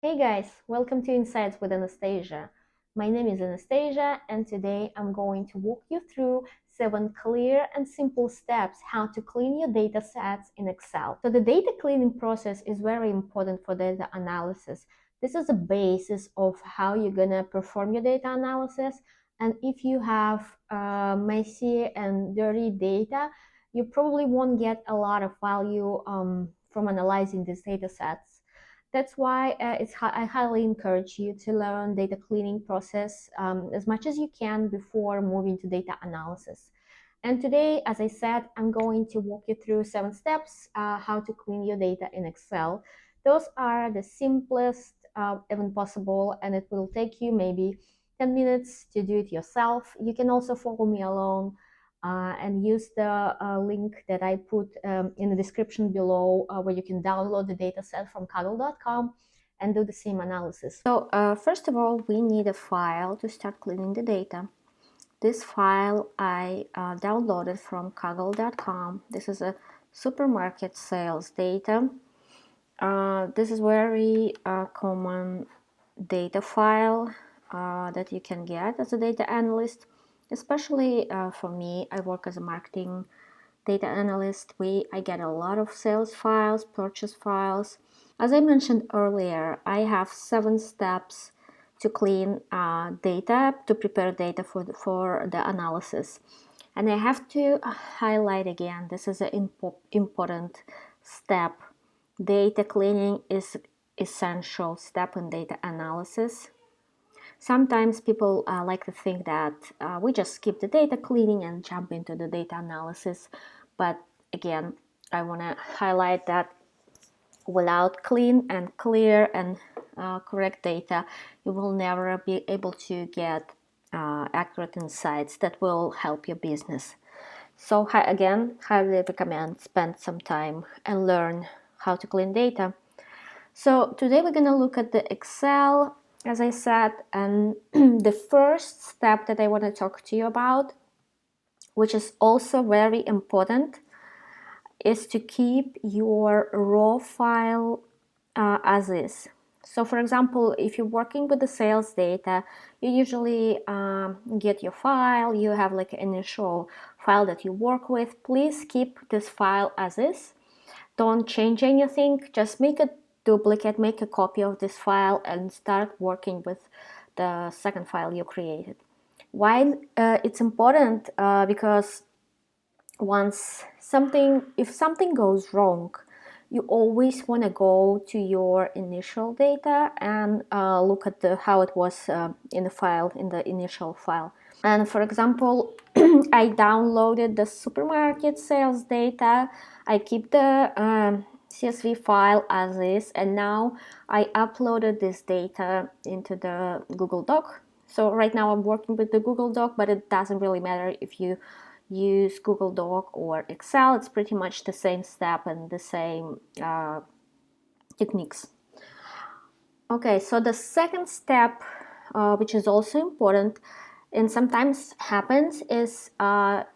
Hey guys, welcome to Insights with Anastasia. My name is Anastasia, and today I'm going to walk you through 7 clear and simple steps how to clean your data sets in Excel. So, the data cleaning process is very important for data analysis. This is the basis of how you're gonna perform your data analysis. And if you have messy and dirty data, you probably won't get a lot of value from analyzing these data sets. That's why I highly encourage you to learn data cleaning process as much as you can before moving to data analysis. And today, as I said, I'm going to walk you through 7 steps how to clean your data in Excel. Those are the simplest even possible, and it will take you maybe 10 minutes to do it yourself. You can also follow me along and use the link that I put in the description below where you can download the dataset from Kaggle.com and do the same analysis. So first of all, we need a file to start cleaning the data. This file I downloaded from Kaggle.com. This is a supermarket sales data. This is very common data file that you can get as a data analyst, especially for me. I work as a marketing data analyst. I get a lot of sales files, purchase files. As I mentioned earlier, I have 7 steps to clean data, to prepare data for the analysis. And I have to highlight again, this is an important step. Data cleaning is essential step in data analysis. Sometimes people like to think that we just skip the data cleaning and jump into the data analysis. But again, I want to highlight that without clean and clear and correct data, you will never be able to get accurate insights that will help your business. So again, highly recommend spend some time and learn how to clean data. So today we're going to look at the Excel, as I said, and the first step that I want to talk to you about, which is also very important, is to keep your raw file as is. So for example, if you're working with the sales data, you usually get your file, you have like an initial file that you work with. Please keep this file as is. Don't change anything, just make a duplicate, make a copy of this file and start working with the second file you created. Why it's important? Because if something goes wrong, you always want to go to your initial data and look at how it was in the initial file. And for example, I downloaded the supermarket sales data. I keep the CSV file as is, and now I uploaded this data into the Google Doc. So right now I'm working with the Google Doc, but it doesn't really matter if you use Google Doc or Excel. It's pretty much the same step and the same techniques. Okay, so the second step, which is also important and sometimes happens, is to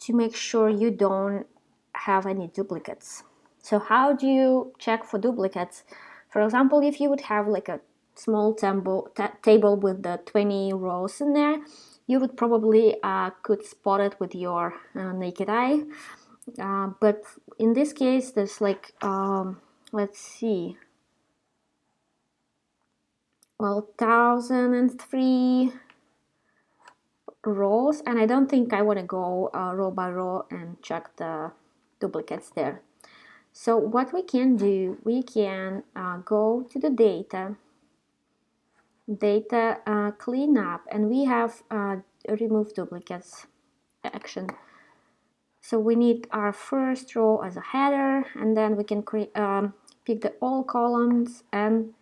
make sure you don't have any duplicates. So how do you check for duplicates? For example, if you would have like a small table with the 20 rows in there, you would probably could spot it with your naked eye. But in this case, there's like, let's see, well, 1003 rows, and I don't think I want to go row by row and check the duplicates there. So what we can do, we can go to the data cleanup, and we have remove duplicates action. So we need our first row as a header, and then we can pick the all columns and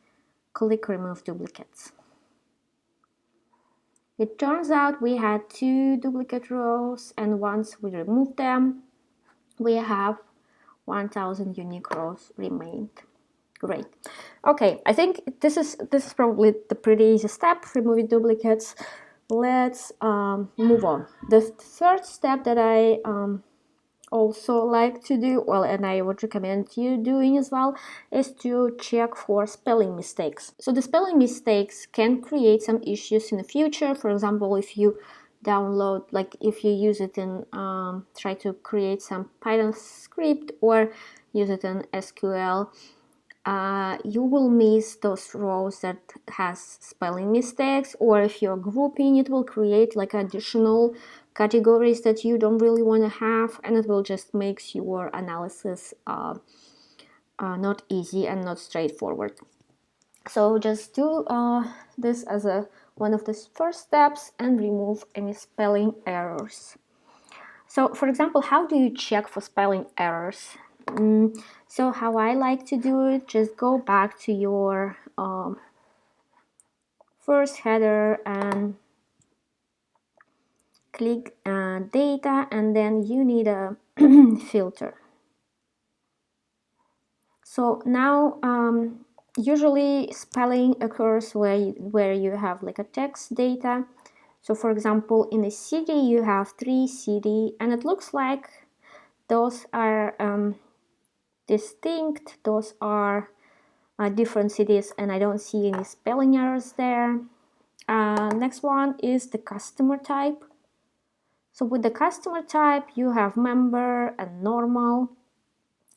click remove duplicates. It turns out we had 2 duplicate rows, and once we remove them, we have 1000 unique rows remained. Great. Okay, I think this is probably the pretty easy step, removing duplicates. Let's move on. The third step that I also like to do, well, and I would recommend you doing as well, is to check for spelling mistakes. So the spelling mistakes can create some issues in the future. For example, if you download, like if you use it in, try to create some Python script or use it in SQL, you will miss those rows that has spelling mistakes, or if you're grouping, it will create like additional categories that you don't really want to have, and it will just make your analysis not easy and not straightforward. So just do this as one of the first steps and remove any spelling errors. So for example, how do you check for spelling errors? So how I like to do it, just go back to your first header and click data, and then you need a filter. So now usually spelling occurs where you have like a text data. So for example, in a city you have 3 city, and it looks like those are distinct, those are different cities, and I don't see any spelling errors there. Next one is the customer type. So with the customer type you have member and normal.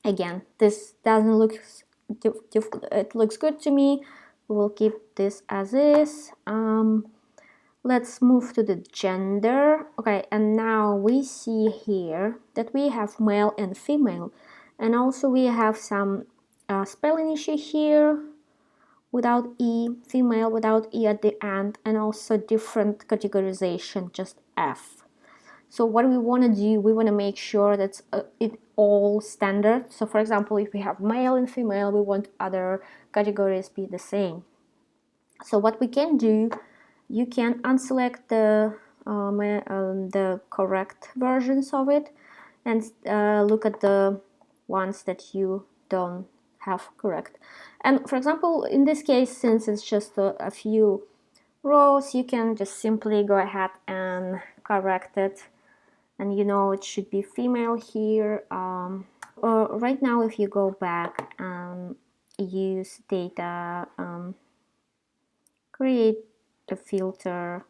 Again, this doesn't look, it looks good to me. We will keep this as is. Let's move to the gender. Okay, and now we see here that we have male and female, and also we have some spelling issue here without E, female without E at the end, and also different categorization, just F. So what we want to do, we want to make sure that it all standard. So for example, if we have male and female, we want other categories be the same. So what we can do, you can unselect the correct versions of it and look at the ones that you don't have correct. And for example, in this case, since it's just a few rows, you can just simply go ahead and correct it, and you know it should be female here. Right now, if you go back and use data, create the filter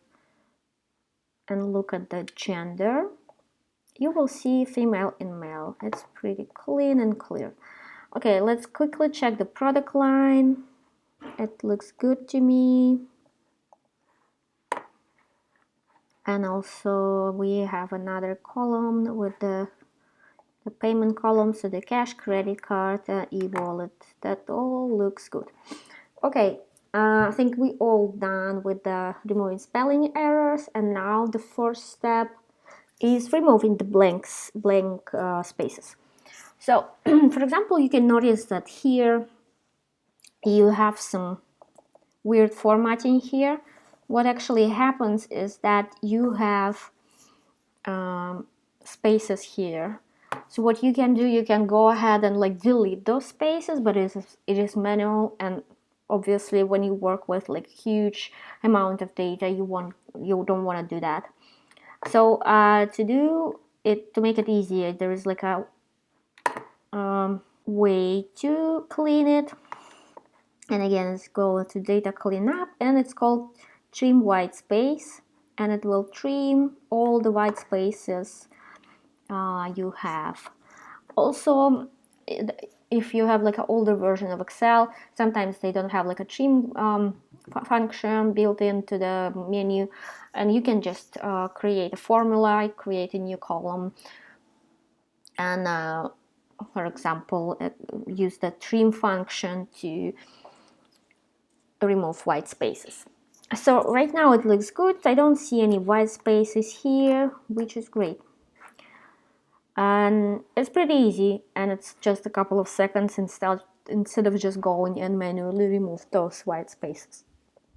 and look at the gender, you will see female and male. It's pretty clean and clear. Okay, let's quickly check the product line. It looks good to me. And also we have another column with the payment column, so the cash, credit card, e-wallet, that all looks good. Okay, I think we all done with the removing spelling errors, and now the first step is removing the blank spaces. So for example, you can notice that here you have some weird formatting here. What actually happens is that you have spaces here. So what you can do, you can go ahead and like delete those spaces, but it is manual, and obviously when you work with like huge amount of data, you don't want to do that. So to make it easier, there is like a way to clean it. And again, let's go to data cleanup, and it's called trim white space, and it will trim all the white spaces you have. Also, if you have like an older version of Excel, sometimes they don't have like a trim function built into the menu, and you can just create a formula, create a new column, and for example, use the trim function to remove white spaces. So right now it looks good. I don't see any white spaces here, which is great. And it's pretty easy, and it's just a couple of seconds instead of just going and manually remove those white spaces.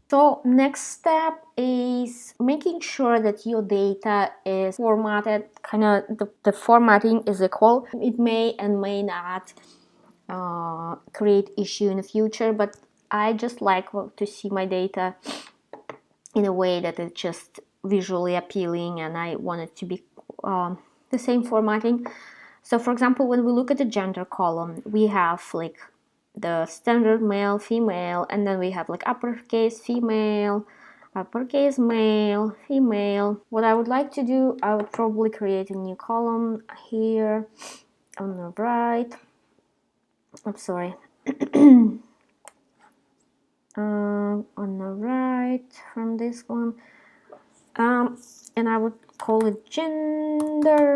So next step is making sure that your data is formatted, kind of the formatting is equal. It may and may not create issue in the future, but I just like to see my data in a way that it's just visually appealing, and I want it to be the same formatting. So for example, when we look at the gender column, we have like the standard male, female, and then we have like uppercase female, uppercase male, female. What I would like to do, I would probably create a new column here on the right. I'm sorry. On the right from this one. And I would call it gender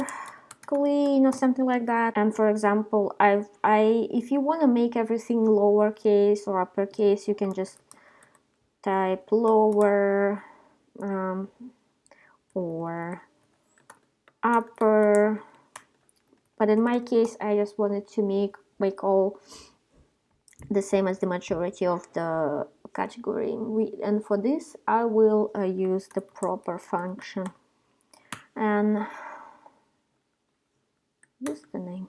clean or something like that. And for example, if you want to make everything lowercase or uppercase, you can just type lower or upper. But in my case, I just wanted to make all the same as the majority of the category. And for this, I will use the proper function and use the name.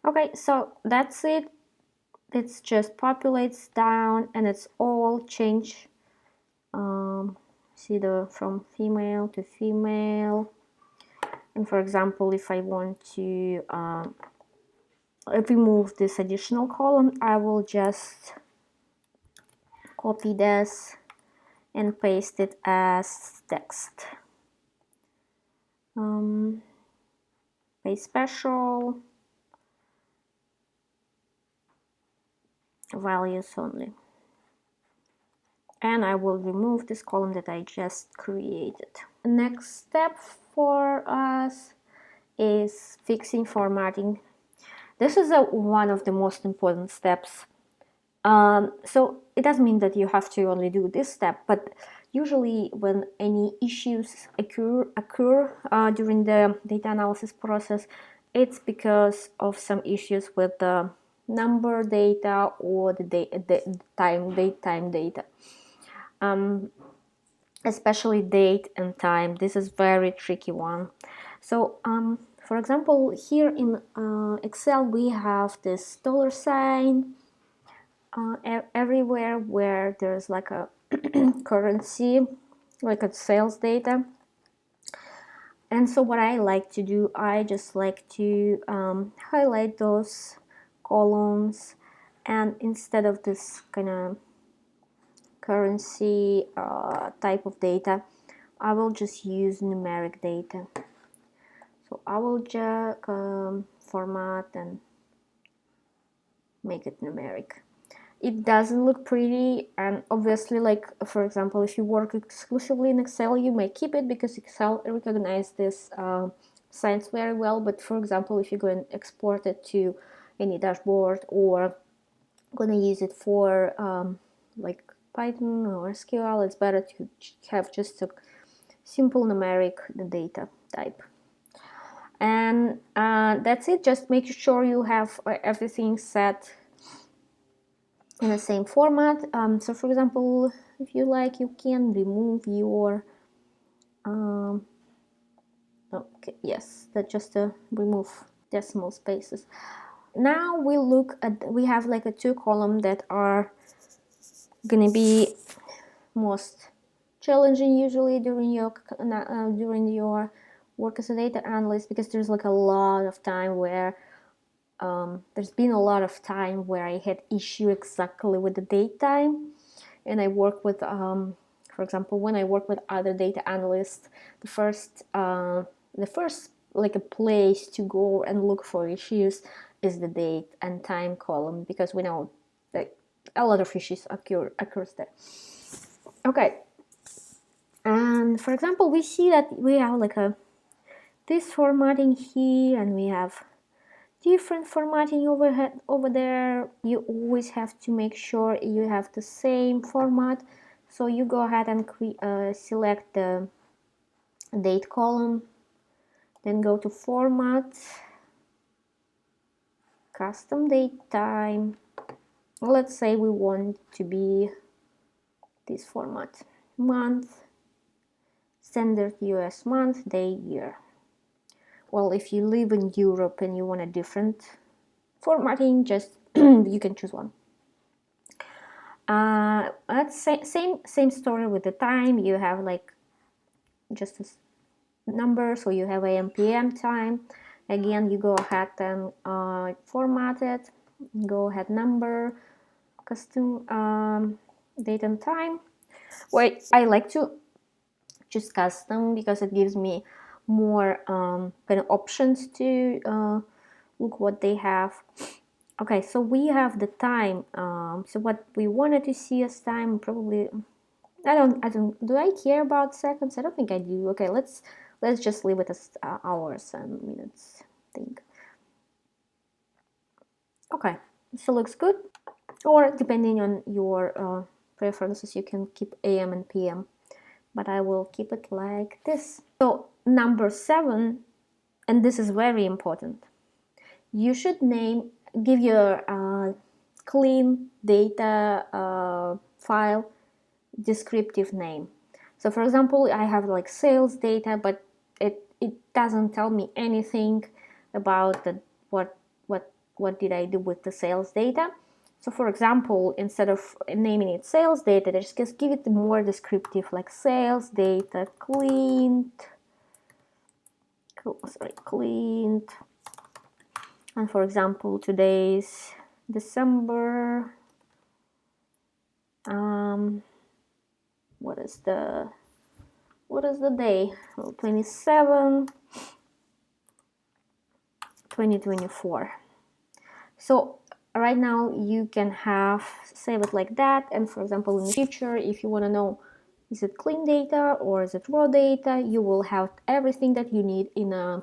Okay, so that's it. It's just populates down and it's all changed. See from female to female. And for example, if I want to remove this additional column, I will just copy this and paste it as text. Paste special values only. And I will remove this column that I just created. The next step for us is fixing formatting. This is one of the most important steps. So it doesn't mean that you have to only do this step, but usually when any issues occur during the data analysis process, it's because of some issues with the number data or the date time data. Especially date and time. This is very tricky one. So for example, here in Excel we have this $sign everywhere where there's like a currency, like a sales data. And so what I like to do, I just like to highlight those columns, and instead of this kind of currency type of data, I will just use numeric data. So I will just format and make it numeric. It doesn't look pretty, and obviously, like for example, if you work exclusively in Excel, you may keep it because Excel recognizes this signs very well. But for example, if you go and export it to any dashboard or gonna use it for like Python or SQL, it's better to have just a simple numeric data type. And that's it. Just make sure you have everything set in the same format. So for example, if you like, you can remove your okay, yes, that just remove decimal spaces. Now we look at, we have like a two column that are gonna be most challenging usually during your work as a data analyst, because there's like a lot of time where there's been a lot of time where I had issue exactly with the date time. And I work with for example, when I work with other data analysts, the first like a place to go and look for issues is the date and time column, because we know that a lot of issues occurs there. Okay, and for example, we see that we have like this formatting here, and we have different formatting over there. You always have to make sure you have the same format. So you go ahead and select the date column, then go to format, custom date time. Let's say we want to be this format: month, standard US month, day, year. Well, if you live in Europe and you want a different formatting, just you can choose one. That's same story with the time. You have like just a number, so you have AM PM time. Again, you go ahead and format it. Go ahead, number, custom, date and time. Wait, I like to choose custom because it gives me more kind of options to look what they have. Okay, so we have the time. So what we wanted to see as time, probably, do I care about seconds? I don't think I do. Okay, let's just leave it as hours and minutes, I think. Okay, so looks good. Or depending on your preferences, you can keep AM and PM, but I will keep it like this. So number 7, and this is very important, you should give your clean data file descriptive name. So for example, I have like sales data, but it doesn't tell me anything about what did I do with the sales data. So for example, instead of naming it sales data, just give it more descriptive, like sales data cleaned, cleaned. And for example, today's December, what is the day? Well, 27, 2024. So right now you can save it like that, and for example in the future, if you want to know is it clean data or is it raw data, you will have everything that you need in a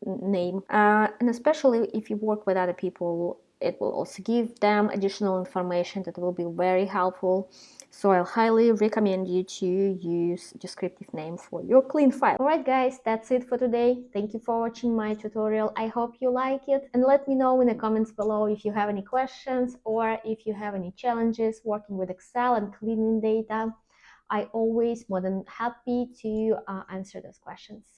name. And especially if you work with other people, it will also give them additional information that will be very helpful. So I'll highly recommend you to use descriptive name for your clean file. Alright guys, that's it for today. Thank you for watching my tutorial. I hope you like it, and let me know in the comments below if you have any questions or if you have any challenges working with Excel and cleaning data. I always more than happy to answer those questions.